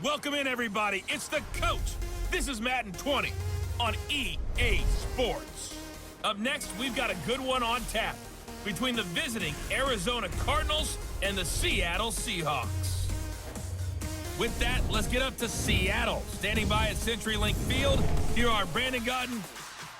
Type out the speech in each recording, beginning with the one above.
Welcome in, everybody. It's the coach. This is Madden 20 on EA Sports. Up next, we've got a good one on tap between the visiting Arizona Cardinals and the Seattle Seahawks. With that, let's get up to Seattle. Standing by at CenturyLink Field, here are Brandon Gaudin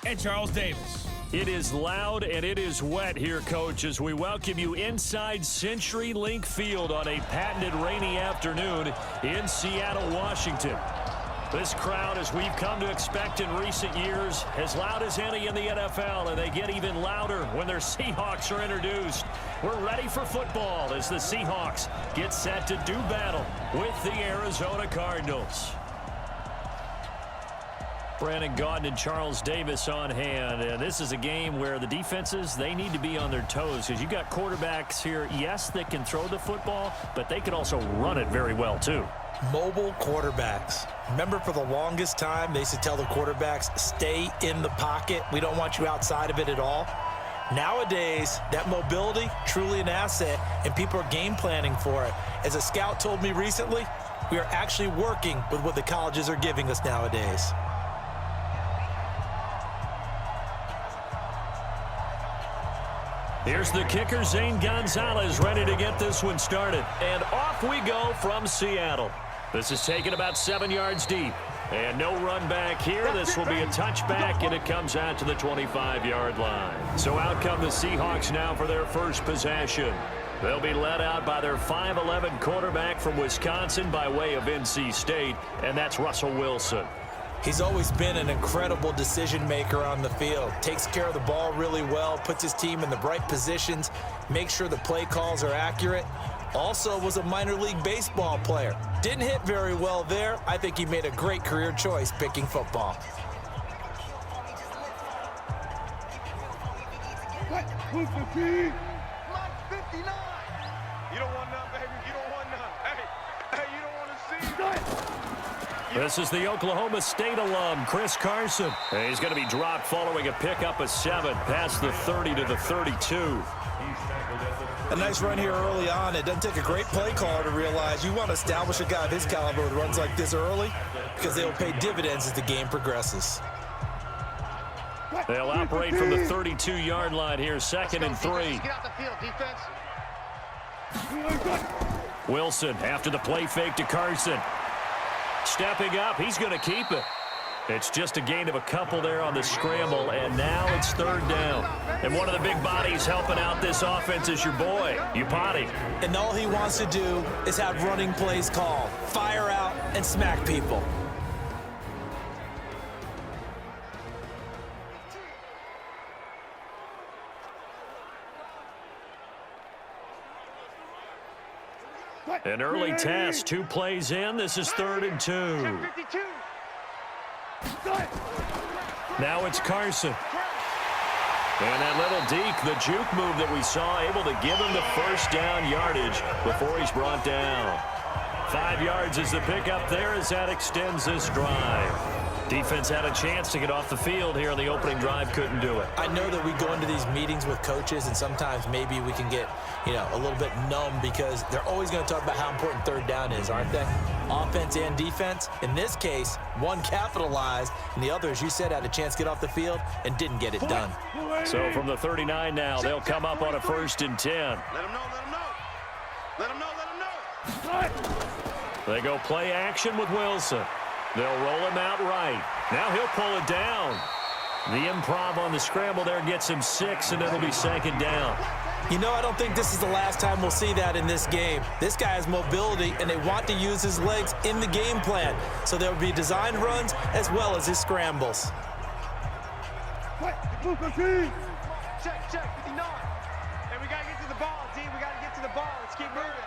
and Charles Davis. It is loud and it is wet here, Coach, as we welcome you inside CenturyLink Field on a patented rainy afternoon in Seattle, Washington. This crowd, as we've come to expect in recent years, as loud as any in the NFL, and they get even louder when their Seahawks are introduced. We're ready for football as the Seahawks get set to do battle with the Arizona Cardinals. Brandon Gaudin and Charles Davis on hand, and this is a game where the defenses, they need to be on their toes, because you got quarterbacks here, yes, that can throw the football, but they can also run it very well too. Mobile quarterbacks. Remember, for the longest time, they used to tell the quarterbacks, stay in the pocket. We don't want you outside of it at all. Nowadays, that mobility, truly an asset, and people are game planning for it. As a scout told me recently, we are actually working with what the colleges are giving us nowadays. Here's the kicker, Zane Gonzalez, ready to get this one started. And off we go from Seattle. This is taken about 7 yards deep. And no run back here. This will be a touchback, and it comes out to the 25-yard line. So out come the Seahawks now for their first possession. They'll be led out by their 5'11" quarterback from Wisconsin by way of NC State, and that's Russell Wilson. He's always been an incredible decision maker on the field. Takes care of the ball really well, puts his team in the right positions, makes sure the play calls are accurate. Also was a minor league baseball player. Didn't hit very well there. I think he made a great career choice picking football. Who's the team? Mark 59. You don't want none, baby. You don't want none. Hey, you don't want to see. This is the Oklahoma State alum, Chris Carson. And he's going to be dropped following a pickup of 7 past the 30 to the 32. A nice run here early on. It doesn't take a great play caller to realize you want to establish a guy of his caliber with runs like this early, because they'll pay dividends as the game progresses. They'll operate from the 32-yard line here, 2nd and 3. Get out the field, defense. Wilson after the play fake to Carson. Stepping up, he's going to keep it. It's just a gain of a couple there on the scramble, and now it's 3rd down. And one of the big bodies helping out this offense is your boy, Upati. And all he wants to do is have running plays called. Fire out and smack people. An early test, 2 plays in. This is 3rd and 2. Now it's Carson. And that little deke, the juke move that we saw, able to give him the first down yardage before he's brought down. 5 yards is the pickup there as that extends this drive. Defense had a chance to get off the field here on the opening drive, couldn't do it. I know that we go into these meetings with coaches, and sometimes maybe we can get, a little bit numb, because they're always going to talk about how important 3rd down is, aren't they? Offense and defense. In this case, one capitalized, and the other, as you said, had a chance to get off the field and didn't get it done. So from the 39 now, they'll come up on a 1st and 10. Let him know, let him know. Let him know, let him know. They go play action with Wilson. They'll roll him out right. Now he'll pull it down. The improv on the scramble there gets him 6, and it'll be 2nd down. I don't think this is the last time we'll see that in this game. This guy has mobility, and they want to use his legs in the game plan. So there will be designed runs as well as his scrambles. Check, 59. And we got to get to the ball, D. We got to get to the ball. Let's keep moving.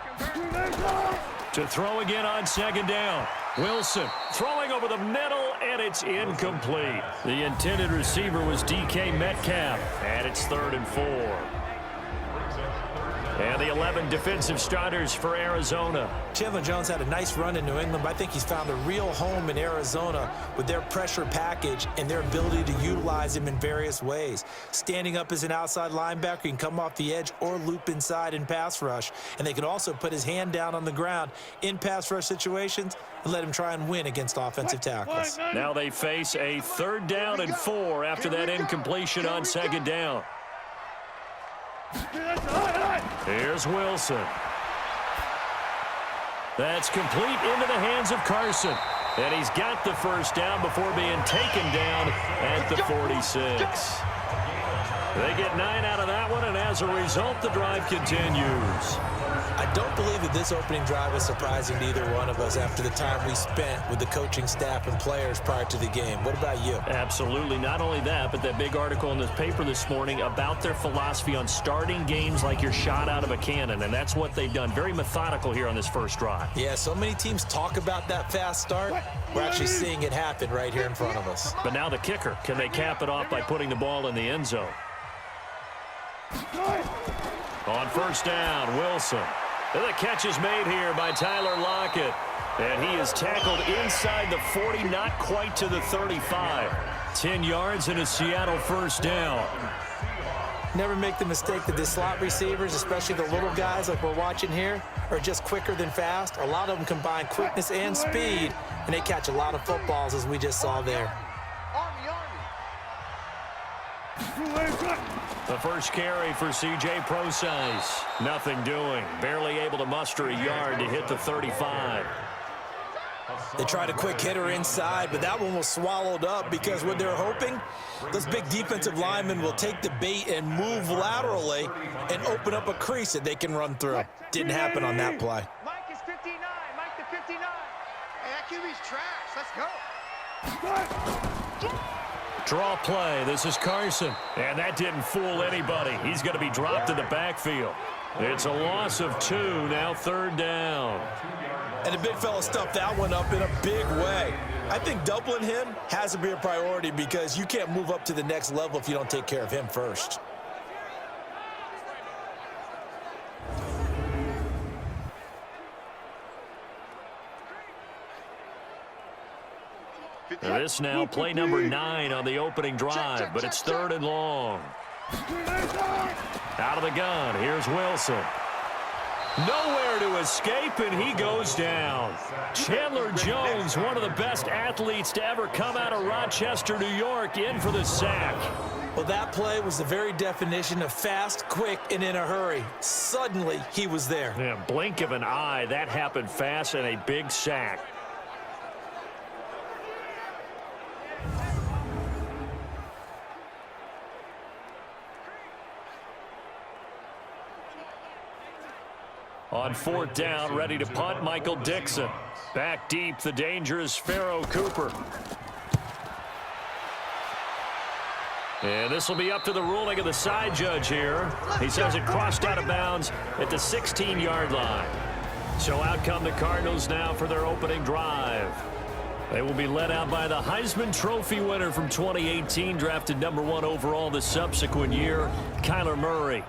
To throw again on 2nd down. Wilson throwing over the middle, and it's incomplete. The intended receiver was DK Metcalf, and it's 3rd and 4. And the 11 defensive starters for Arizona. Chandler Jones had a nice run in New England, but I think he's found a real home in Arizona with their pressure package and their ability to utilize him in various ways. Standing up as an outside linebacker, he can come off the edge or loop inside in pass rush. And they can also put his hand down on the ground in pass rush situations and let him try and win against offensive tackles. Now they face a 3rd down and 4 after that incompletion on 2nd down. Here's Wilson. That's complete into the hands of Carson. And he's got the 1st down before being taken down at the 46. They get 9 out of that one, and as a result, the drive continues. I don't believe that this opening drive is surprising to either one of us after the time we spent with the coaching staff and players prior to the game. What about you? Absolutely. Not only that, but that big article in this paper this morning about their philosophy on starting games like you're shot out of a cannon, and that's what they've done. Very methodical here on this first drive. Yeah, so many teams talk about that fast start. We're actually seeing it happen right here in front of us. But now the kicker. Can they cap it off by putting the ball in the end zone? On 1st down, Wilson. And the catch is made here by Tyler Lockett. And he is tackled inside the 40, not quite to the 35. 10 yards and a Seattle 1st down. Never make the mistake that the slot receivers, especially the little guys like we're watching here, are just quicker than fast. A lot of them combine quickness and speed, and they catch a lot of footballs, as we just saw there. The first carry for C.J. Procise. Nothing doing. Barely able to muster a yard to hit the 35. They tried a quick hitter inside, but that one was swallowed up because what they're hoping, those big defensive linemen will take the bait and move laterally and open up a crease that they can run through. Didn't happen on that play. Mike is 59. Mike the 59. Hey, that QB's trash. Let's go. Draw play. This is Carson. And that didn't fool anybody. He's going to be dropped in the backfield. It's a loss of 2, now 3rd down. And the big fella stuffed that one up in a big way. I think doubling him has to be a priority because you can't move up to the next level if you don't take care of him first. This now play number 9 on the opening drive, but it's 3rd and long. Out of the gun, here's Wilson. Nowhere to escape, and he goes down. Chandler Jones, one of the best athletes to ever come out of Rochester, New York, in for the sack. Well, that play was the very definition of fast, quick, and in a hurry. Suddenly, he was there. Yeah, blink of an eye, that happened fast, and a big sack. On 4th down, ready to punt, Michael Dixon. Back deep, the dangerous Pharaoh Cooper. And this will be up to the ruling of the side judge here. He says it crossed out of bounds at the 16-yard line. So out come the Cardinals now for their opening drive. They will be led out by the Heisman Trophy winner from 2018, drafted number 1 overall the subsequent year, Kyler Murray.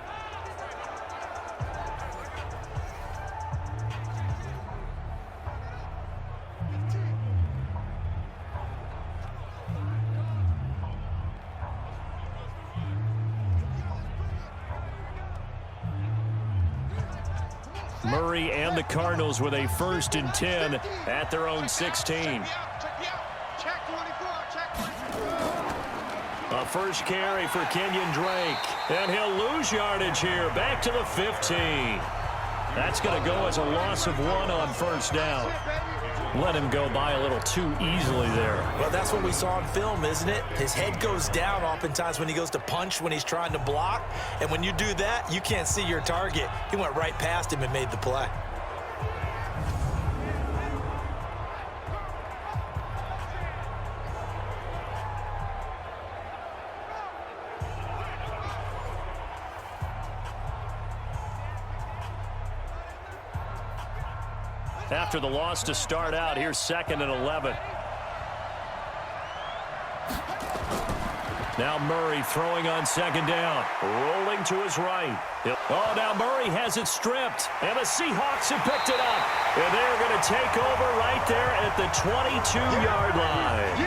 Murray and the Cardinals with a 1st and 10 at their own 16. A first carry for Kenyon Drake. And he'll lose yardage here. Back to the 15. That's going to go as a loss of 1 on 1st down. Let him go by a little too easily there. Well, that's what we saw on film, isn't it? His head goes down oftentimes when he goes to punch, when he's trying to block. And when you do that, you can't see your target. He went right past him and made the play. After the loss to start out, here's 2nd and 11. Now Murray throwing on second down. Rolling to his right. Oh, now Murray has it stripped. And the Seahawks have picked it up. And they're going to take over right there at the 22-yard line.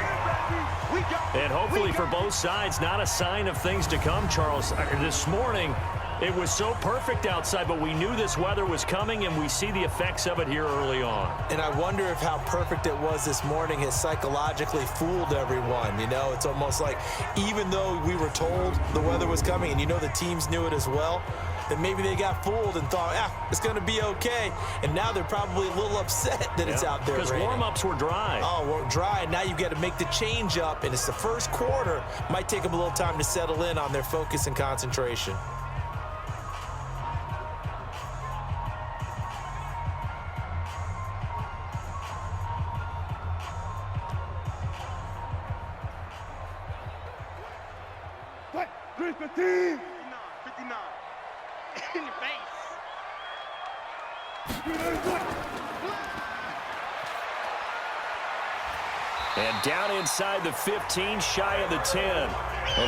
And hopefully for both sides, not a sign of things to come, Charles. This morning, it was so perfect outside, but we knew this weather was coming, and we see the effects of it here early on. And I wonder if how perfect it was this morning has psychologically fooled everyone. You know, it's almost like even though we were told the weather was coming, and you know the teams knew it as well, that maybe they got fooled and thought, it's going to be okay. And now they're probably a little upset that it's out there. Because warm-ups were dry. Oh, well, dry. And now you've got to make the change up, and it's the first quarter. Might take them a little time to settle in on their focus and concentration. What? 315. 59. In your face. And down inside the 15, shy of the 10.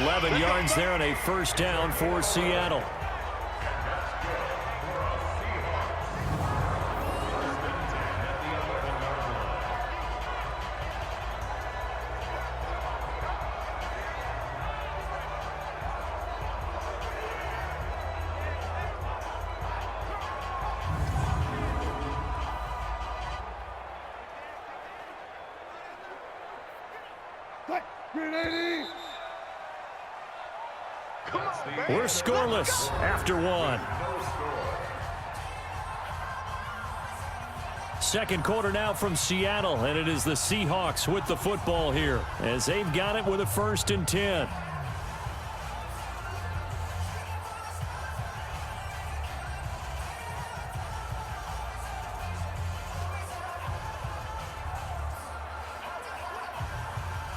11 yards there and a first down for Seattle. We're scoreless after one. Second quarter now from Seattle, and it is the Seahawks with the football here as they've got it with a 1st and 10.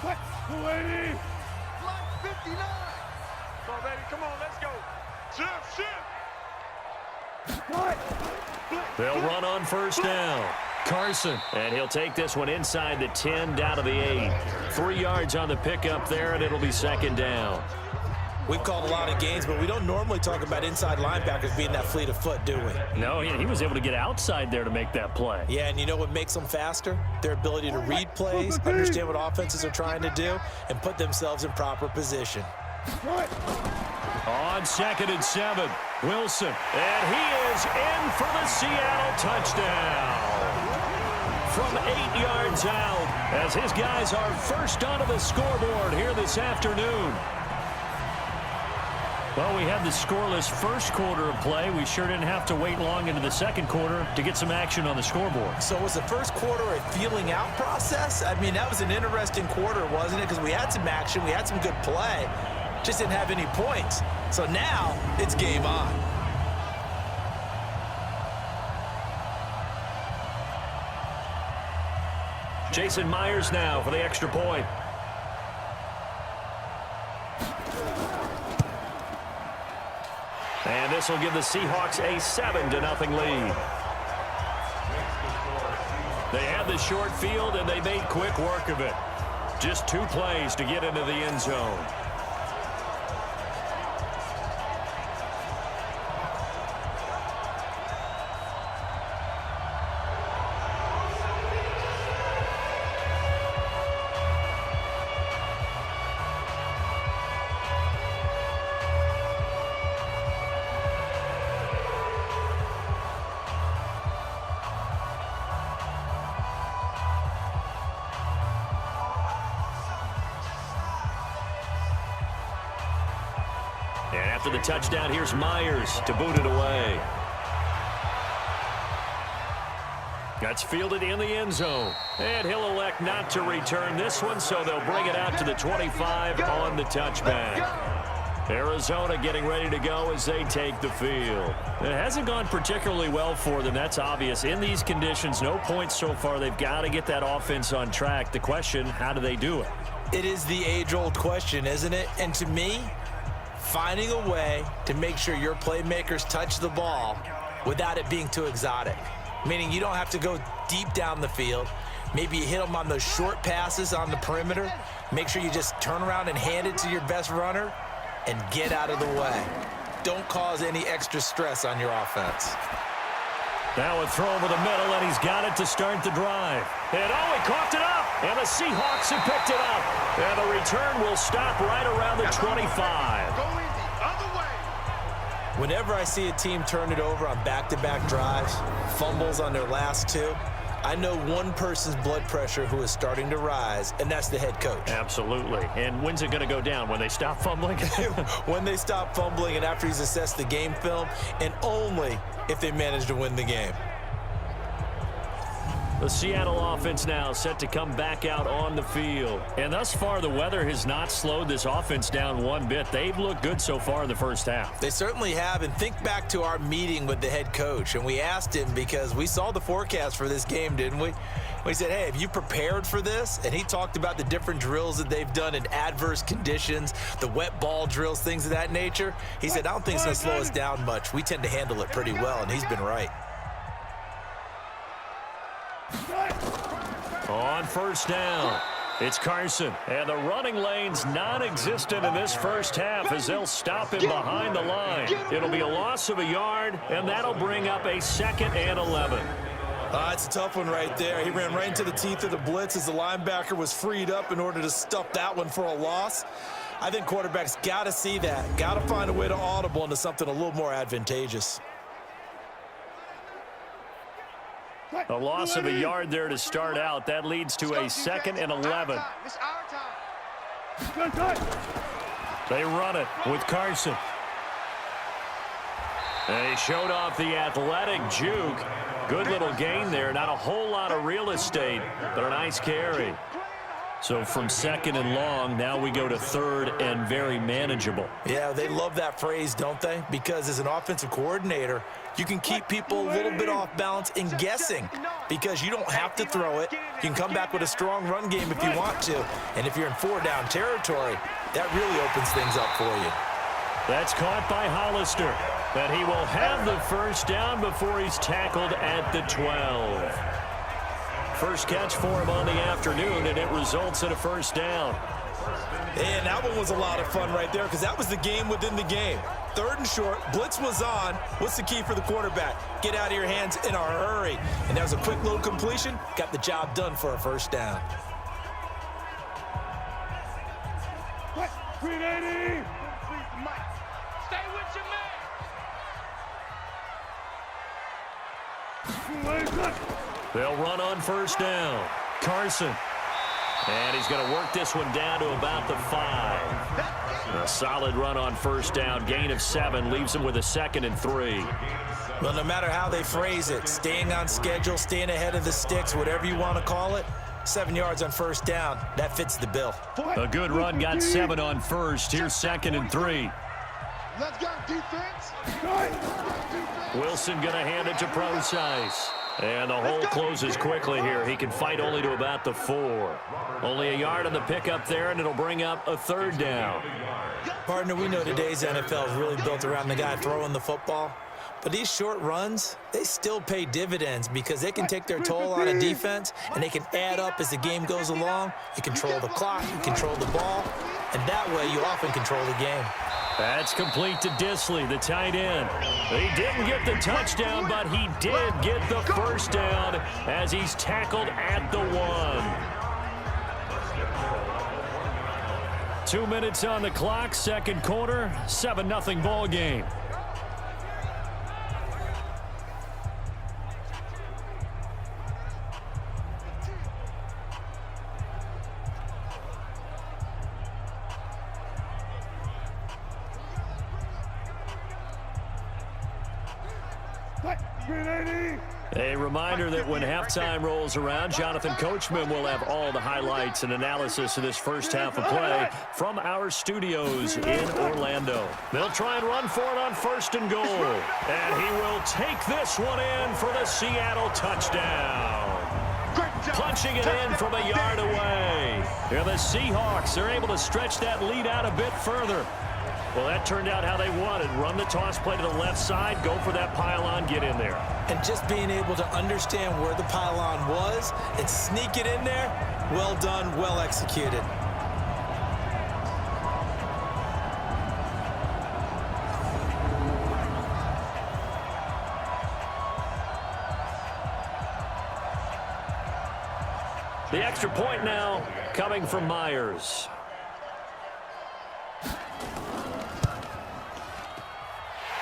What? 280. Line 59. Come on, baby. Come on, let's go. Shift. What? They'll run on first down. Carson, and he'll take this one inside the 10, down to the 8. 3 yards on the pickup there, and it'll be second down. We've called a lot of games, but we don't normally talk about inside linebackers being that fleet of foot, do we? No, he was able to get outside there to make that play. Yeah, and you know what makes them faster? Their ability to read plays, understand what offenses are trying to do, and put themselves in proper position. On 2nd and 7, Wilson, and he is in for the Seattle touchdown. From 8 yards out, as his guys are first onto the scoreboard here this afternoon. Well, we had the scoreless first quarter of play. We sure didn't have to wait long into the second quarter to get some action on the scoreboard. So was the first quarter a feeling out process? I mean, that was an interesting quarter, wasn't it? Because we had some action, we had some good play, just didn't have any points. So now it's game on. Jason Myers now for the extra point. And this will give the Seahawks a 7-0 lead. They had the short field, and they made quick work of it. Just 2 plays to get into the end zone. And after the touchdown, here's Myers to boot it away. That's fielded in the end zone. And he'll elect not to return this one, so they'll bring it out to the 25 on the touchback. Arizona getting ready to go as they take the field. It hasn't gone particularly well for them. That's obvious. In these conditions, no points so far. They've got to get that offense on track. The question, how do they do it? It is the age-old question, isn't it? And to me, finding a way to make sure your playmakers touch the ball without it being too exotic. Meaning you don't have to go deep down the field. Maybe you hit them on those short passes on the perimeter. Make sure you just turn around and hand it to your best runner and get out of the way. Don't cause any extra stress on your offense. Now a throw over the middle, and he's got it to start the drive. And he coughed it up, and the Seahawks have picked it up. And the return will stop right around the 25. Going the other way. Whenever I see a team turn it over on back-to-back drives, fumbles on their last two, I know one person's blood pressure who is starting to rise, and that's the head coach. Absolutely. And when's it going to go down? When they stop fumbling? When they stop fumbling and after he's assessed the game film, and only if they manage to win the game. The Seattle offense now set to come back out on the field. And thus far, the weather has not slowed this offense down one bit. They've looked good so far in the first half. They certainly have. And think back to our meeting with the head coach. And we asked him because we saw the forecast for this game, didn't we? We said, hey, have you prepared for this? And he talked about the different drills that they've done in adverse conditions, the wet ball drills, things of that nature. He said, I don't think it's going to slow us down much. We tend to handle it pretty well, and he's been right. On first down, it's Carson. And the running lane's non-existent in this first half as they'll stop him behind the line. It'll be a loss of a yard, and that'll bring up a 2nd and 11. It's a tough one right there. He ran right into the teeth of the blitz as the linebacker was freed up in order to stuff that one for a loss. I think quarterbacks got to see that, got to find a way to audible into something a little more advantageous. A loss of a yard there to start out. That leads to a 2nd and 11. They run it with Carson. They showed off the athletic juke. Good little gain there. Not a whole lot of real estate, but a nice carry. So from 2nd and long, now we go to 3rd and very manageable. Yeah, they love that phrase, don't they? Because as an offensive coordinator, you can keep people a little bit off balance and guessing because you don't have to throw it. You can come back with a strong run game if you want to. And if you're in 4-down territory, that really opens things up for you. That's caught by Hollister. But he will have the first down before he's tackled at the 12. First catch for him on the afternoon, and it results in a first down. And that one was a lot of fun right there because that was the game within the game. 3rd and short, blitz was on. What's the key for the quarterback? Get out of your hands in a hurry. And that was a quick little completion. Got the job done for a first down. 380. Stay with your man. They'll run on first down. Carson. And he's going to work this one down to about the 5. A solid run on first down. Gain of 7 leaves him with a 2nd and 3. Well, no matter how they phrase it, staying on schedule, staying ahead of the sticks, whatever you want to call it, 7 yards on first down, that fits the bill. A good run, got 7 on first. Here's 2nd and 3. Let's go, defense. Wilson going to hand it to Procise. And the hole closes quickly here. He can fight only to about the 4. Only a yard on the pickup there, and it'll bring up a 3rd down. Partner, we know today's NFL is really built around the guy throwing the football. But these short runs, they still pay dividends because they can take their toll on a defense, and they can add up as the game goes along. You control the clock, you control the ball, and that way you often control the game. That's complete to Disley, the tight end. He didn't get the touchdown, but he did get the first down as he's tackled at the 1. 2 minutes on the clock, second quarter, 7-0 ball game. A reminder that when halftime rolls around, Jonathan Coachman will have all the highlights and analysis of this first half of play from our studios in Orlando. They'll try and run for it on 1st and goal. And he will take this one in for the Seattle touchdown. Punching it in from a yard away. Here the Seahawks are able to stretch that lead out a bit further. Well, that turned out how they wanted. Run the toss play to the left side, go for that pylon, get in there. And just being able to understand where the pylon was and sneak it in there, well done, well executed. The extra point now coming from Myers.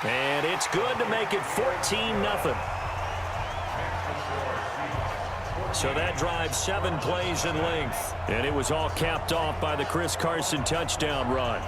And it's good to make it 14-0. So that drives 7 plays in length. And it was all capped off by the Chris Carson touchdown run.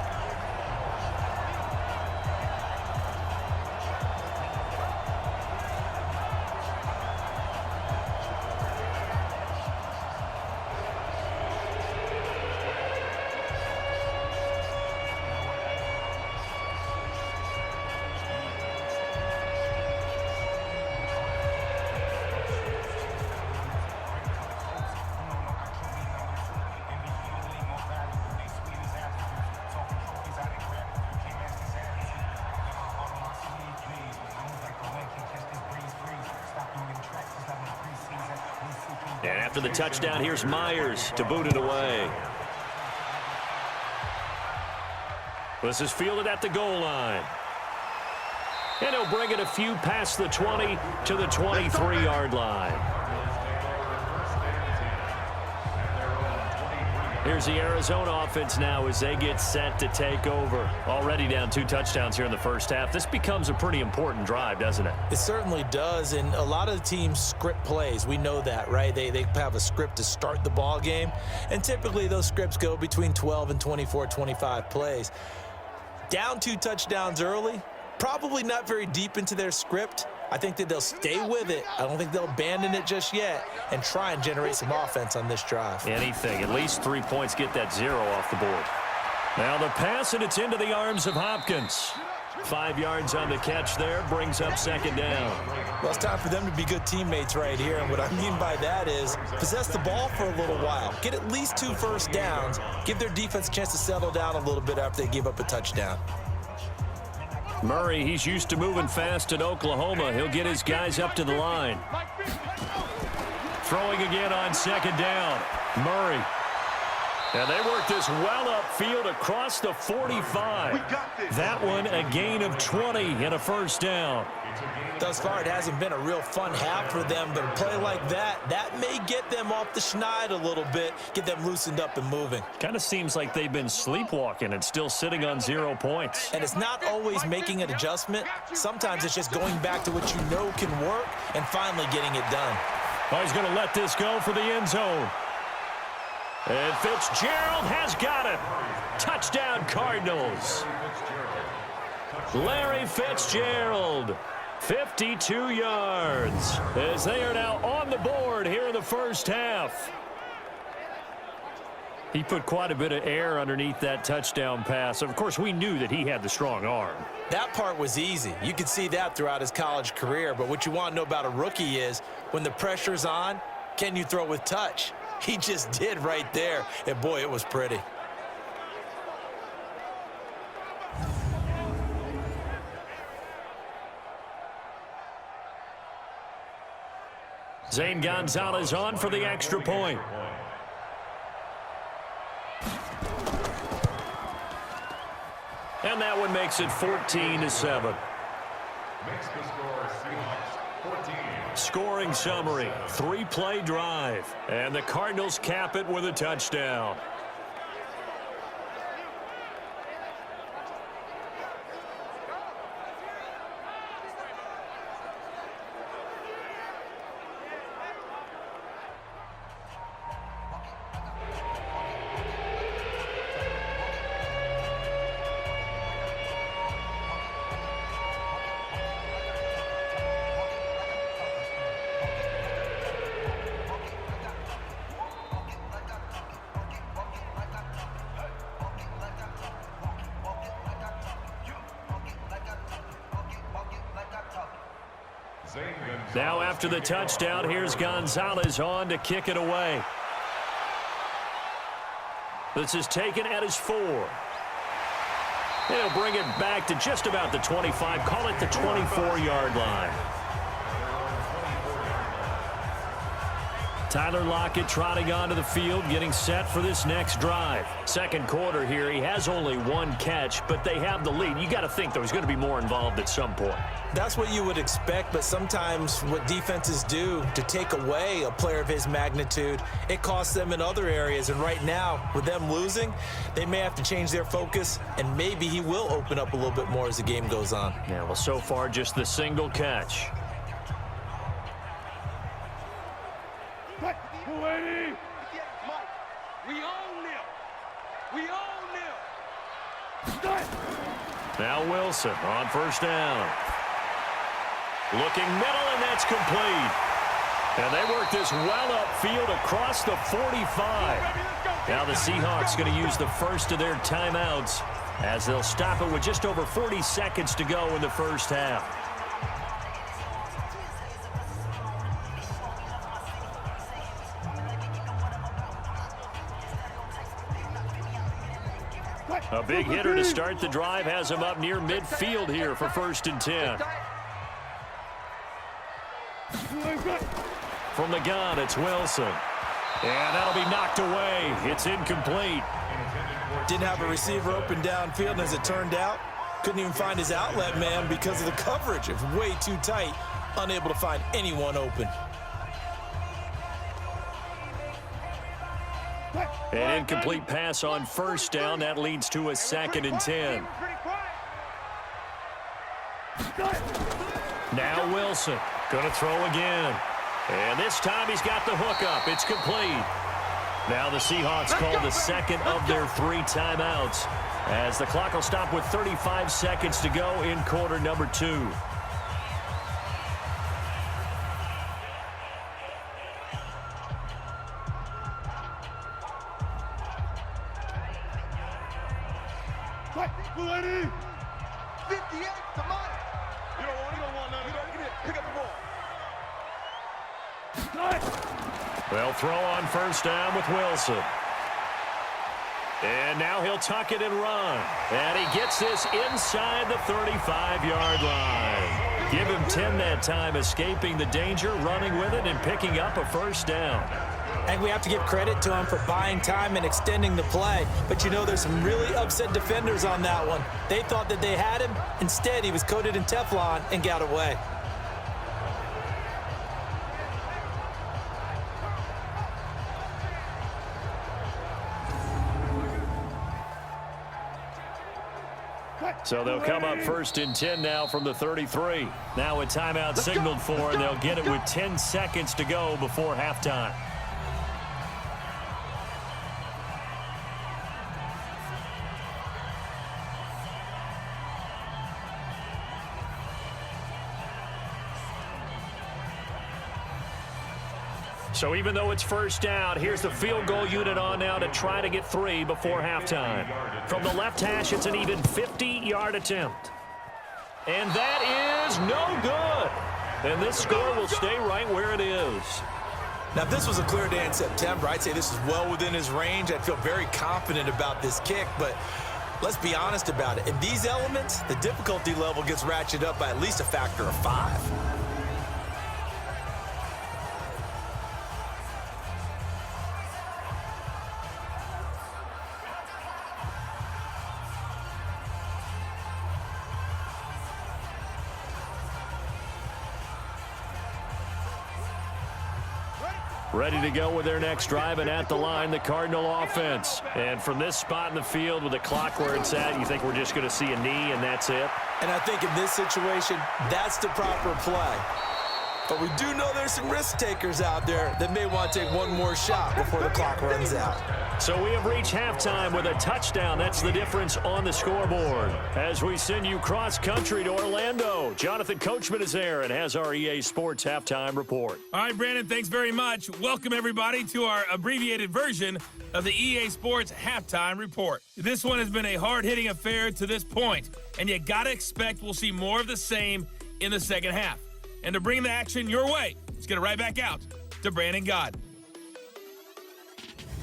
And after the touchdown, here's Myers to boot it away. This is fielded at the goal line. And he'll bring it a few past the 20 to the 23-yard line. Here's the Arizona offense now as they get set to take over. Already down 2 touchdowns here in the first half. This becomes a pretty important drive, doesn't it? It certainly does, and a lot of the teams script plays. We know that, right? They have a script to start the ball game, and typically those scripts go between 12 and 24, 25 plays. Down 2 touchdowns early, probably not very deep into their script. I think that they'll stay with it. I don't think they'll abandon it just yet and try and generate some offense on this drive. Anything. At least 3 points, get that 0 off the board. Now the pass, and it's into the arms of Hopkins. 5 yards on the catch there, brings up 2nd down. Well, it's time for them to be good teammates right here, and what I mean by that is possess the ball for a little while. Get at least 2 first downs. Give their defense a chance to settle down a little bit after they give up a touchdown. Murray, he's used to moving fast at Oklahoma. He'll get his guys up to the line. Throwing again on 2nd down. Murray. And they work this well upfield across the 45. That one a gain of 20 and a first down. Thus far, it hasn't been a real fun half for them, but a play like that may get them off the schneid a little bit, get them loosened up and moving. Kind of seems like they've been sleepwalking and still sitting on 0 points. And it's not always making an adjustment. Sometimes it's just going back to what you know can work and finally getting it done. Oh, he's going to let this go for the end zone. And Fitzgerald has got it. Touchdown, Cardinals. Larry Fitzgerald, 52 yards, as they are now on the board here in the first half. He put quite a bit of air underneath that touchdown pass. Of course, we knew that he had the strong arm. That part was easy. You could see that throughout his college career. But what you want to know about a rookie is when the pressure's on, can you throw with touch? He just did right there. And, boy, it was pretty. Zane Gonzalez on for the extra point. And that one makes it 14-7. Scoring summary, 3-play drive. And the Cardinals cap it with a touchdown. Now after the touchdown, here's Gonzalez on to kick it away. This is taken at his 4. And he'll bring it back to just about the 25, call it the 24-yard line. Tyler Lockett trotting onto the field, getting set for this next drive. Second quarter here, he has only one catch, but they have the lead. You got to think there's going to be more involved at some point. That's what you would expect, but sometimes what defenses do to take away a player of his magnitude, it costs them in other areas. And right now, with them losing, they may have to change their focus, and maybe he will open up a little bit more as the game goes on. Yeah, well, so far, just the single catch. Now Wilson on first down. Looking middle, and that's complete. And they work this well upfield across the 45. Now the Seahawks going to use the first of their timeouts as they'll stop it with just over 40 seconds to go in the first half. A big hitter to start the drive has him up near midfield here for 1st and 10. From the gun, it's Wilson. And that'll be knocked away. It's incomplete. Didn't have a receiver open downfield, and as it turned out, couldn't even find his outlet man because of the coverage. It was way too tight, unable to find anyone open. An incomplete pass on first down. That leads to a 2nd and 10. Now Wilson going to throw again. And this time he's got the hook up. It's complete. Now the Seahawks call the second of their 3 timeouts as the clock will stop with 35 seconds to go in quarter number 2. They'll throw on first down with Wilson. And now he'll tuck it and run. And he gets this inside the 35-yard line. Give him 10 that time, escaping the danger, running with it, and picking up a first down. And we have to give credit to him for buying time and extending the play. But you know, there's some really upset defenders on that one. They thought that they had him. Instead, he was coated in Teflon and got away. So they'll come up 1st and 10 now from the 33. Now a timeout signaled for, and they'll get it with 10 seconds to go before halftime. So even though it's first down, here's the field goal unit on now to try to get 3 before halftime. From the left hash, it's an even 50-yard attempt. And that is no good. And this score will stay right where it is. Now, if this was a clear day in September, I'd say this is well within his range. I'd feel very confident about this kick, but let's be honest about it. In these elements, the difficulty level gets ratcheted up by at least a factor of 5. Ready to go with their next drive, and at the line, the Cardinal offense. And from this spot in the field with the clock where it's at, you think we're just going to see a knee and that's it? And I think in this situation, that's the proper play. But we do know there's some risk takers out there that may want to take one more shot before the clock runs out. So we have reached halftime with a touchdown. That's the difference on the scoreboard. As we send you cross-country to Orlando, Jonathan Coachman is there and has our EA Sports halftime report. All right, Brandon, thanks very much. Welcome, everybody, to our abbreviated version of the EA Sports halftime report. This one has been a hard-hitting affair to this point, and you got to expect we'll see more of the same in the second half. And to bring the action your way, let's get it right back out to Brandon God.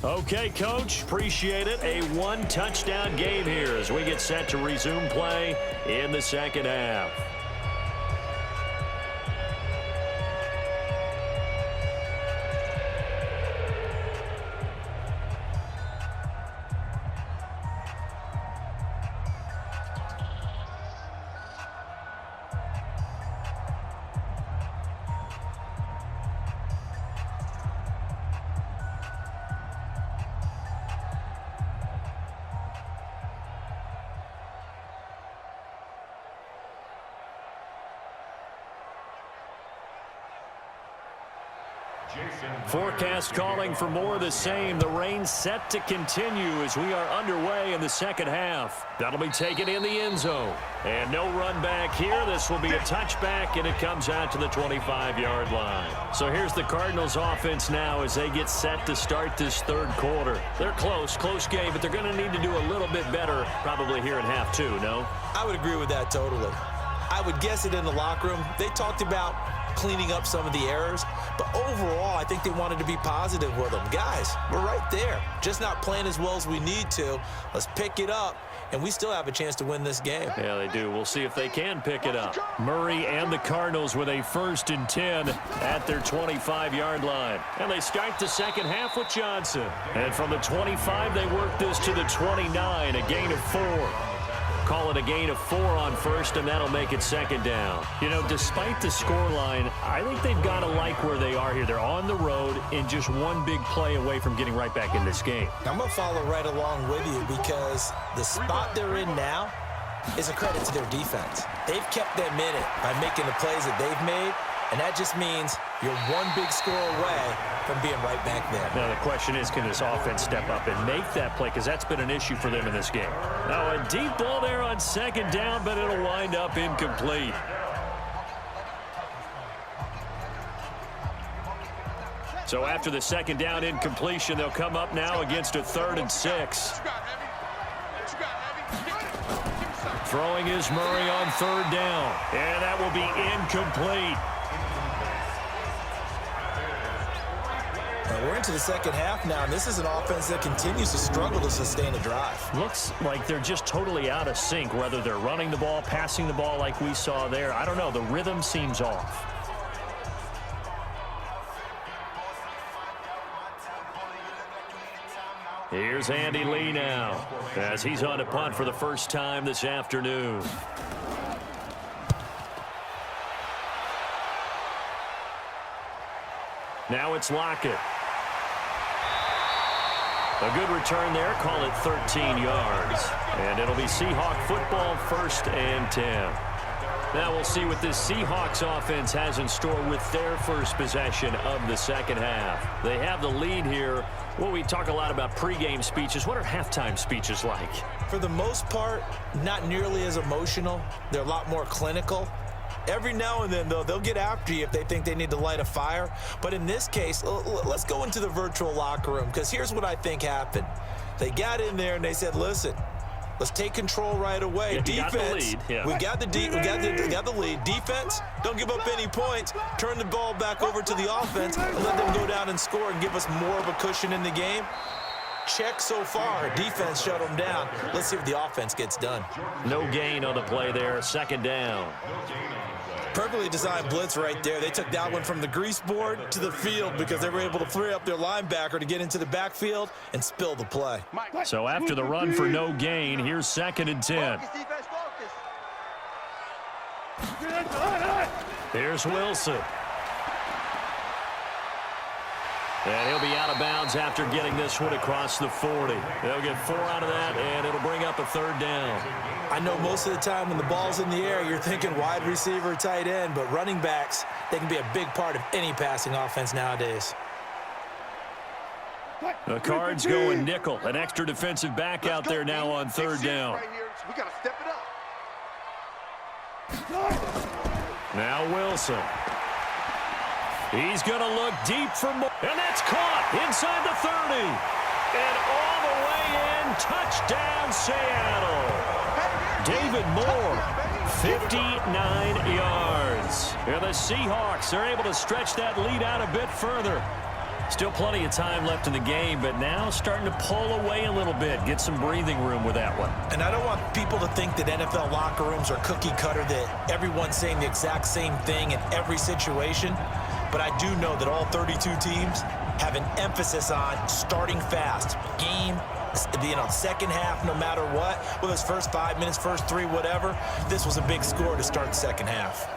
Okay, Coach, appreciate it. A one-touchdown game here as we get set to resume play in the second half. Forecast calling for more of the same. The rain set to continue as we are underway in the second half. That'll be taken in the end zone. And no run back here. This will be a touchback, and it comes out to the 25-yard line. So here's the Cardinals offense now as they get set to start this third quarter. They're close game, but they're going to need to do a little bit better probably here in half two, no? I would agree with that totally. I would guess it in the locker room. They talked about cleaning up some of the errors, but overall, I think they wanted to be positive with them. Guys, we're right there. Just not playing as well as we need to. Let's pick it up, and we still have a chance to win this game. Yeah, they do. We'll see if they can pick it up. Murray and the Cardinals with a 1st and 10 at their 25-yard line. And they start the second half with Johnson. And from the 25, they work this to the 29, a gain of 4. Call it a gain of 4 on first, and that'll make it second down. You know, despite the scoreline, I think they've got to like where they are here. They're on the road and just one big play away from getting right back in this game. I'm going to follow right along with you because the spot they're in now is a credit to their defense. They've kept them in it by making the plays that they've made, and that just means you're one big score away from being right back there. Now, the question is, can this offense step up and make that play? Because that's been an issue for them in this game. Now, a deep ball there on second down, but it'll wind up incomplete. So after the second down incompletion, they'll come up now against a 3rd and 6. Throwing is Murray on 3rd down, and that will be incomplete. We're into the second half now, and this is an offense that continues to struggle to sustain a drive. Looks like they're just totally out of sync, whether they're running the ball, passing the ball like we saw there. I don't know. The rhythm seems off. Here's Andy Lee now as he's on to punt for the first time this afternoon. Now it's Lockett. A good return there. Call it 13 yards. And it'll be Seahawk football, 1st and 10. Now we'll see what this Seahawks offense has in store with their first possession of the second half. They have the lead here. Well, we talk a lot about pregame speeches. What are halftime speeches like? For the most part, not nearly as emotional. They're a lot more clinical. Every now and then, though, they'll get after you if they think they need to light a fire. But in this case, let's go into the virtual locker room, because here's what I think happened. They got in there and they said, listen, let's take control right away. Yeah, defense, we got the lead. Defense, don't give up any points. Turn the ball back over to the offense and let them go down and score and give us more of a cushion in the game. Check so far. Defense shut them down. Let's see what the offense gets done. No gain on the play there. Second down. Perfectly designed blitz right there. They took that one from the grease board to the field because they were able to free up their linebacker to get into the backfield and spill the play. So after the run for no gain, here's 2nd and 10. Here's Wilson. And he'll be out of bounds after getting this one across the 40. They'll get 4 out of that, and it'll bring up a 3rd down. I know most of the time when the ball's in the air, you're thinking wide receiver, tight end, but running backs, they can be a big part of any passing offense nowadays. The Cards going nickel. An extra defensive back out there now on 3rd down. We got to step it up. Now Wilson. He's going to look deep for more. And that's caught inside the 30. And all the way in. Touchdown, Seattle. David Moore, 59 yards. And the Seahawks are able to stretch that lead out a bit further. Still plenty of time left in the game, but now starting to pull away a little bit, get some breathing room with that one. And I don't want people to think that NFL locker rooms are cookie cutter, that everyone's saying the exact same thing in every situation. But I do know that all 32 teams have an emphasis on starting fast. Game, second half, no matter what. Whether it's first 5 minutes, first 3, whatever. This was a big score to start the second half.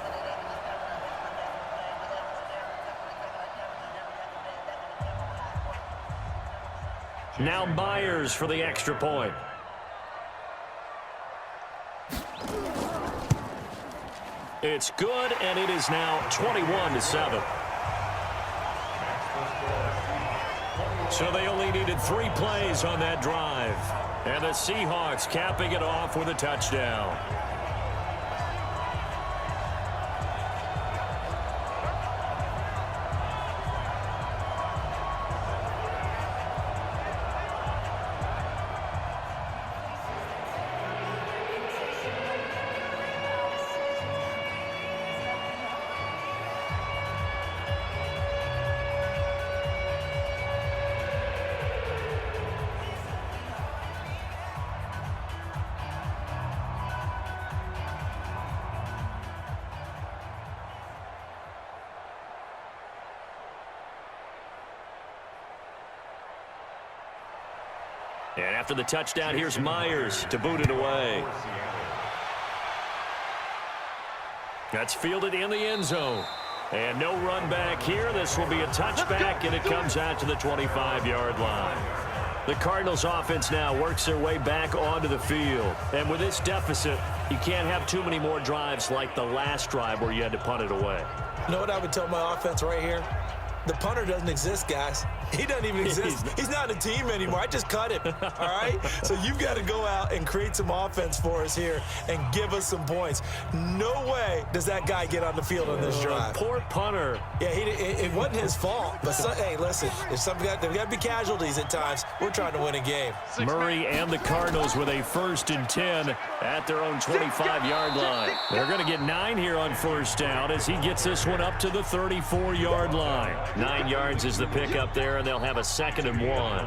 Now Myers for the extra point. It's good, and it is now 21-7. So they only needed 3 plays on that drive. And the Seahawks capping it off with a touchdown. And after the touchdown, here's Myers to boot it away. That's fielded in the end zone. And no run back here. This will be a touchback, and it comes out to the 25-yard line. The Cardinals offense now works their way back onto the field. And with this deficit, you can't have too many more drives like the last drive where you had to punt it away. You know what I would tell my offense right here? The punter doesn't exist, guys. He doesn't even exist. He's not a team anymore. I just cut him, all right? So you've got to go out and create some offense for us here and give us some points. No way does that guy get on the field on this drive. Poor punter. Yeah, it wasn't his fault. But, hey, listen, there's got to be casualties at times. We're trying to win a game. Murray and the Cardinals with a 1st and 10 at their own 25-yard line. They're going to get 9 here on first down as he gets this one up to the 34-yard line. 9 yards is the pickup there, and they'll have a 2nd and 1.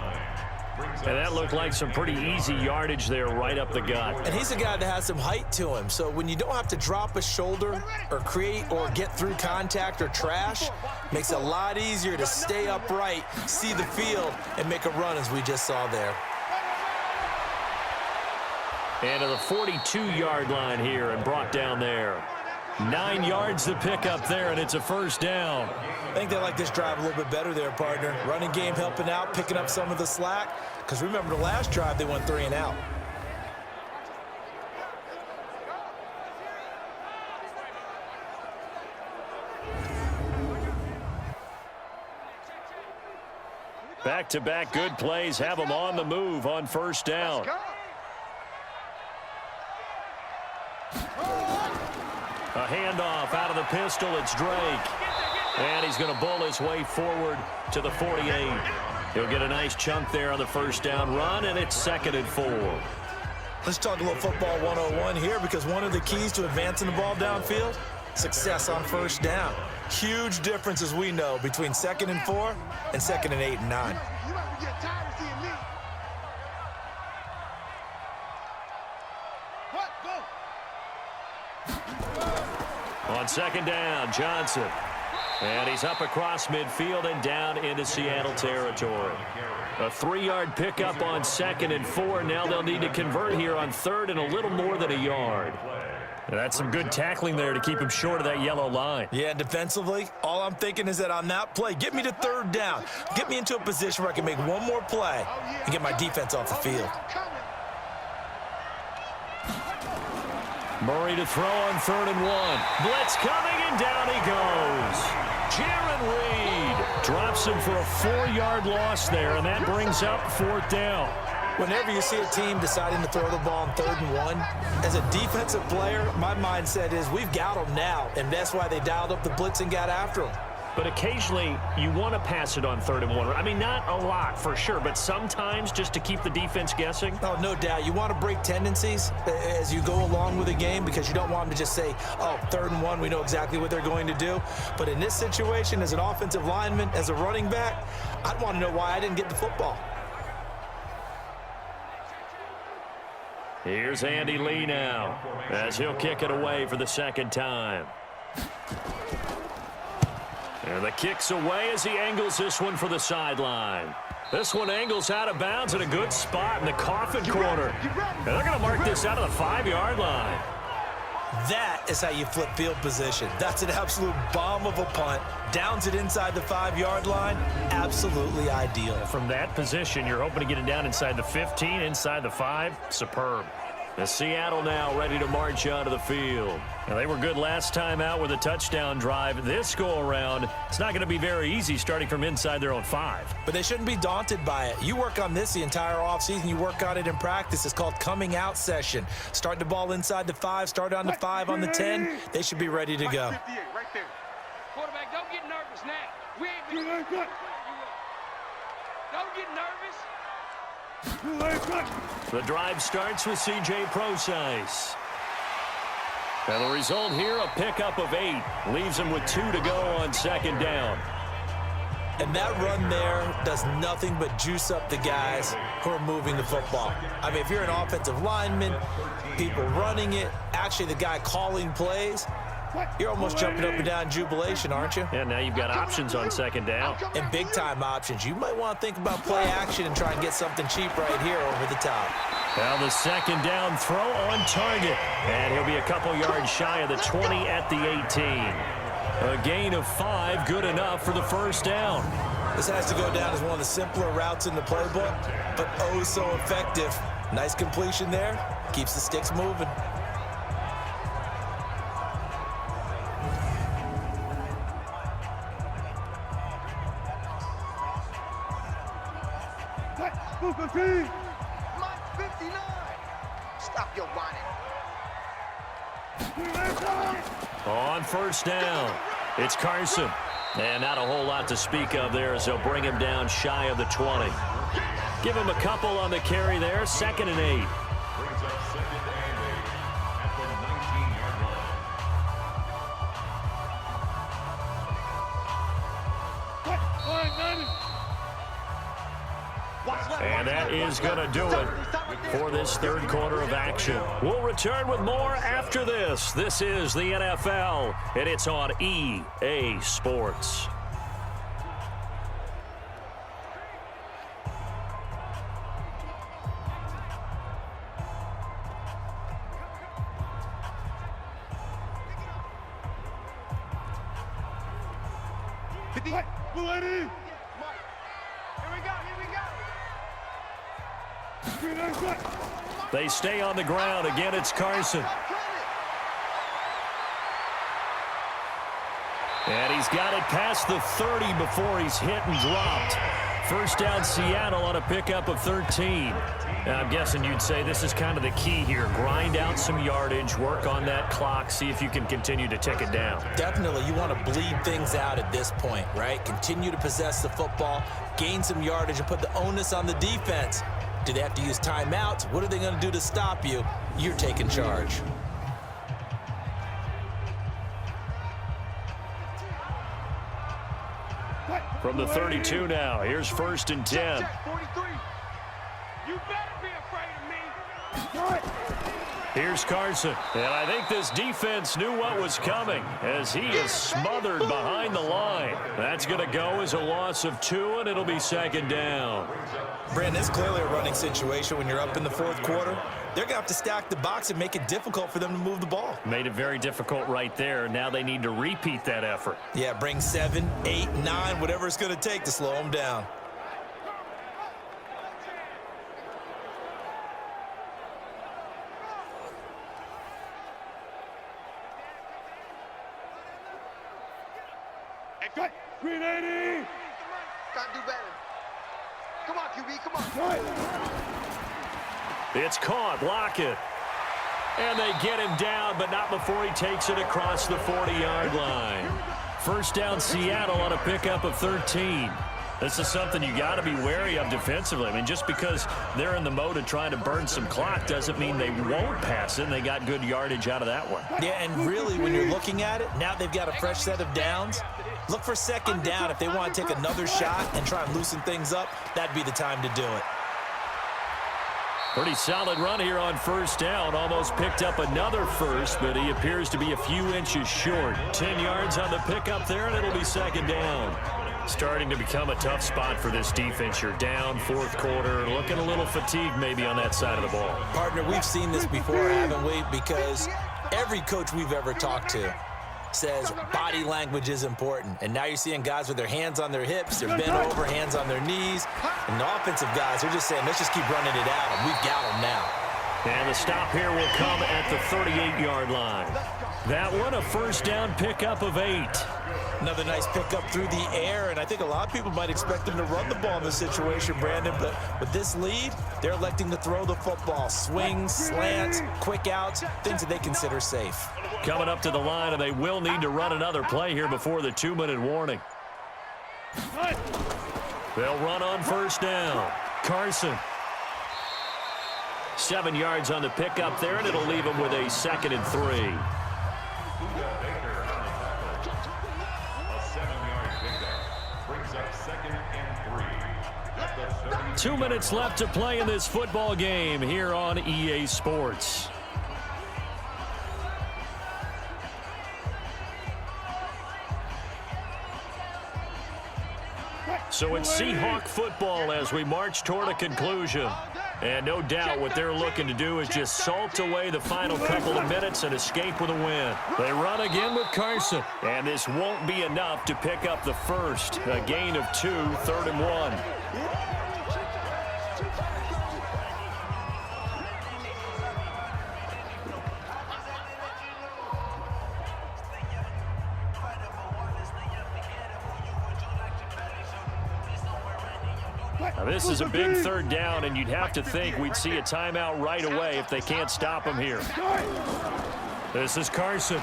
And that looked like some pretty easy yardage there right up the gut. And he's a guy that has some height to him. So when you don't have to drop a shoulder or create or get through contact or trash, makes it a lot easier to stay upright, see the field, and make a run as we just saw there. And to the 42-yard line here and brought down there. 9 yards to pick up there, and it's a 1st down. I think they like this drive a little bit better there, partner. Running game helping out, picking up some of the slack. Because remember the last drive, they went 3 and out. Back-to-back good plays have them on the move on 1st down. A handoff out of the pistol. It's Drake. And he's going to bowl his way forward to the 48. He'll get a nice chunk there on the 1st down run, and it's 2nd and 4. Let's talk a little football 101 here, because one of the keys to advancing the ball downfield, success on 1st down. Huge difference, as we know, between 2nd and 4 and 2nd and 8 and 9. You might be getting tired of seeing me. What? Go. On 2nd down, Johnson. And he's up across midfield and down into Seattle territory. A 3-yard pickup on 2nd and 4. Now they'll need to convert here on 3rd and a little more than a yard. And that's some good tackling there to keep him short of that yellow line. Yeah, defensively, all I'm thinking is that on that play, get me to 3rd down. Get me into a position where I can make one more play and get my defense off the field. Murray to throw on 3rd and 1. Blitz coming, and down he goes. Jaron Reed drops him for a 4-yard loss there, and that brings up 4th down. Whenever you see a team deciding to throw the ball on 3rd and 1, as a defensive player, my mindset is we've got them now, and that's why they dialed up the blitz and got after them. But occasionally, you want to pass it on 3rd and 1. I mean, not a lot for sure, but sometimes just to keep the defense guessing. Oh, no doubt. You want to break tendencies as you go along with a game, because you don't want them to just say, oh, 3rd and 1, we know exactly what they're going to do. But in this situation, as an offensive lineman, as a running back, I'd want to know why I didn't get the football. Here's Andy Lee now as he'll kick it away for the second time. And the kick's away as he angles this one for the sideline. This one angles out of bounds in a good spot in the coffin corner. And they're going to mark this out of the 5-yard line. That is how you flip field position. That's an absolute bomb of a punt. Downs it inside the 5-yard line. Absolutely ideal. From that position, you're hoping to get it down inside the 15, inside the 5. Superb. The Seattle now ready to march onto the field. Now, they were good last time out with a touchdown drive. This go-around, it's not going to be very easy starting from inside their own 5. But they shouldn't be daunted by it. You work on this the entire offseason. You work on it in practice. It's called coming out session. Start the ball inside the 5, start on the 5, on the 10. They should be ready to go. Right there. Quarterback, don't get nervous now. We ain't been good. Don't get nervous. The drive starts with C.J. Prosise. And the result here, a pickup of 8. Leaves him with 2 to go on second down. And that run there does nothing but juice up the guys who are moving the football. I mean, if you're an offensive lineman, people running it, actually the guy calling plays, you're almost jumping up and down in jubilation, aren't you? And now you've got options on second down. And big-time options. You might want to think about play action and try and get something cheap right here over the top. Now the second down throw on target. And he'll be a couple yards shy of the 20 at the 18. A gain of 5, good enough for the first down. This has to go down as one of the simpler routes in the playbook, but oh so effective. Nice completion there. Keeps the sticks moving. Mike 59. Stop your whining. On first down, it's Carson. And not a whole lot to speak of there as they'll bring him down shy of the 20. Give him a couple on the carry there, 2nd and 8. And that is going to do it for this third quarter of action. We'll return with more after this. This is the NFL, and it's on EA Sports. They stay on the ground. Again, it's Carson. And he's got it past the 30 before he's hit and dropped. First down, Seattle on a pickup of 13. Now, I'm guessing you'd say this is kind of the key here. Grind out some yardage, work on that clock, see if you can continue to tick it down. Definitely, you want to bleed things out at this point, right? Continue to possess the football, gain some yardage, and put the onus on the defense. Do they have to use timeouts? What are they going to do to stop you? You're taking charge. From the 32 now, here's 1st and 10. Check, 43. You better be afraid of me. Here's Carson. And I think this defense knew what was coming as he is smothered behind the line. That's going to go as a loss of 2, and it'll be 2nd down. Brandon, it's clearly a running situation when you're up in the 4th quarter. They're going to have to stack the box and make it difficult for them to move the ball. Made it very difficult right there. Now they need to repeat that effort. Yeah, bring 7, 8, 9, whatever it's going to take to slow them down. Green 80. Gotta do better. Come on, QB, come on. It's caught, Lockett. And they get him down, but not before he takes it across the 40-yard line. First down, Seattle on a pickup of 13. This is something you got to be wary of defensively. I mean, just because they're in the mode of trying to burn some clock doesn't mean they won't pass it, and they got good yardage out of that one. Yeah, and really, when you're looking at it, now they've got a fresh set of downs. Look for second down. If they want to take another shot and try and loosen things up, that'd be the time to do it. Pretty solid run here on first down. Almost picked up another first, but he appears to be a few inches short. 10 yards on the pickup there, and it'll be second down. Starting to become a tough spot for this defense. You're down fourth quarter, looking a little fatigued maybe on that side of the ball. Partner, we've seen this before, haven't we? Because every coach we've ever talked to says body language is important. And now you're seeing guys with their hands on their hips, they're bent over, hands on their knees. And the offensive guys are just saying, let's just keep running it out, and we've got them now. And the stop here will come at the 38-yard line. That one, a first down pickup of 8. Another nice pickup through the air, and I think a lot of people might expect them to run the ball in this situation, Brandon, but with this lead, they're electing to throw the football. Swings, slants, quick outs, things that they consider safe. Coming up to the line, and they will need to run another play here before the 2-minute warning. They'll run on first down. Carson. 7 yards on the pickup there, and it'll leave him with a 2nd and 3. 2 minutes left to play in this football game here on EA Sports. So it's Seahawk football as we march toward a conclusion. And no doubt what they're looking to do is just salt away the final couple of minutes and escape with a win. They run again with Carson. And this won't be enough to pick up the first. A gain of 2, 3rd and 1. Now this is a big 3rd down, and you'd have to think we'd see a timeout right away if they can't stop him here. This is Carson.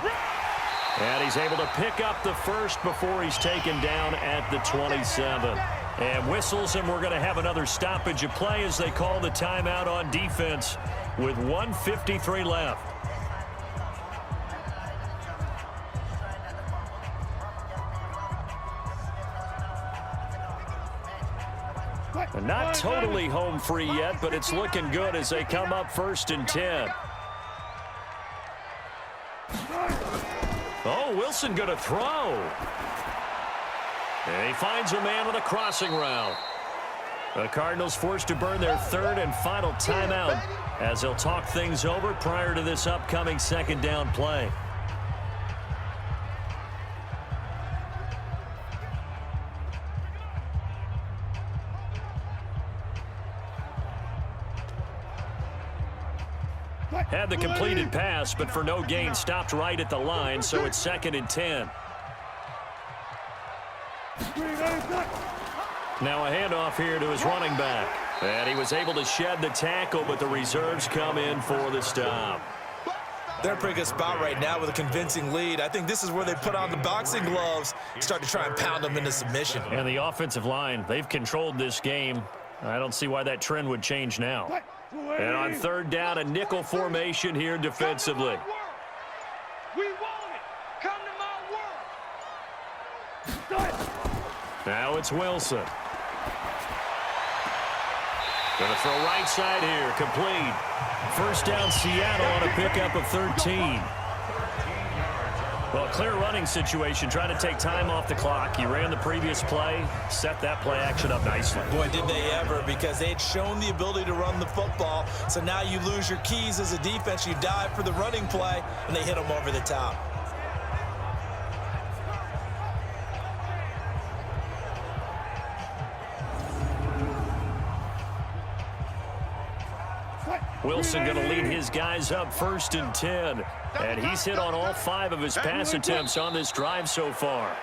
And he's able to pick up the first before he's taken down at the 27. And whistles, and we're going to have another stoppage of play as they call the timeout on defense with 1:53 left. And not totally home free yet, but it's looking good as they come up 1st and 10. Oh, Wilson going to throw. And he finds a man with a crossing route. The Cardinals forced to burn their 3rd and final timeout as they'll talk things over prior to this upcoming 2nd down play. Had the completed pass, but for no gain, stopped right at the line, so it's 2nd and 10. Now a handoff here to his running back. And he was able to shed the tackle, but the reserves come in for the stop. They're in a pretty good spot right now with a convincing lead. I think this is where they put on the boxing gloves, start to try and pound them into submission. And the offensive line, they've controlled this game. I don't see why that trend would change now. And on 3rd down, a nickel formation here defensively. We want it. Come to my world. Now it's Wilson. Going to throw right side here, complete. First down Seattle on a pickup of 13. Well, clear running situation, trying to take time off the clock. He ran the previous play, set that play action up nicely. Boy, did they ever, because they had shown the ability to run the football. So now you lose your keys as a defense. You dive for the running play, and they hit them over the top. Wilson going to lead his guys up 1st and 10. And he's hit on all 5 of his pass attempts on this drive so far.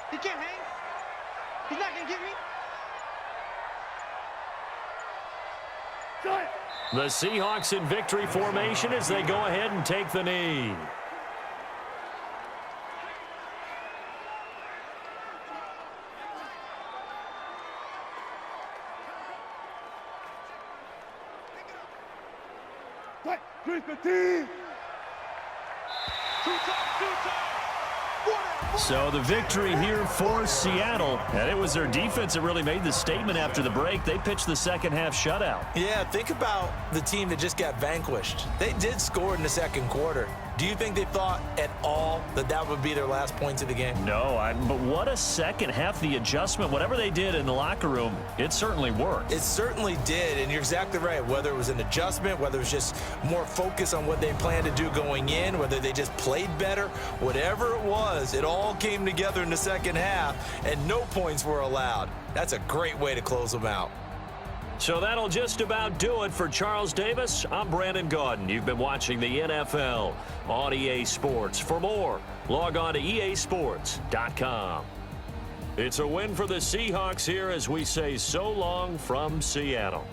He can't hang. He's not going to get me. The Seahawks in victory formation as they go ahead and take the knee. 315. So the victory here for Seattle, and it was their defense that really made the statement after the break. They pitched the second half shutout. Yeah, think about the team that just got vanquished. They did score in the second quarter. Do you think they thought at all that that would be their last points of the game? No, but what a second half. The adjustment, whatever they did in the locker room, it certainly worked. It certainly did, and you're exactly right. Whether it was an adjustment, whether it was just more focus on what they planned to do going in, whether they just played better, whatever it was, it all came together in the second half, and no points were allowed. That's a great way to close them out. So that'll just about do it for Charles Davis. I'm Brandon Gaudin. You've been watching the NFL on EA Sports. For more, log on to easports.com. It's a win for the Seahawks here as we say so long from Seattle.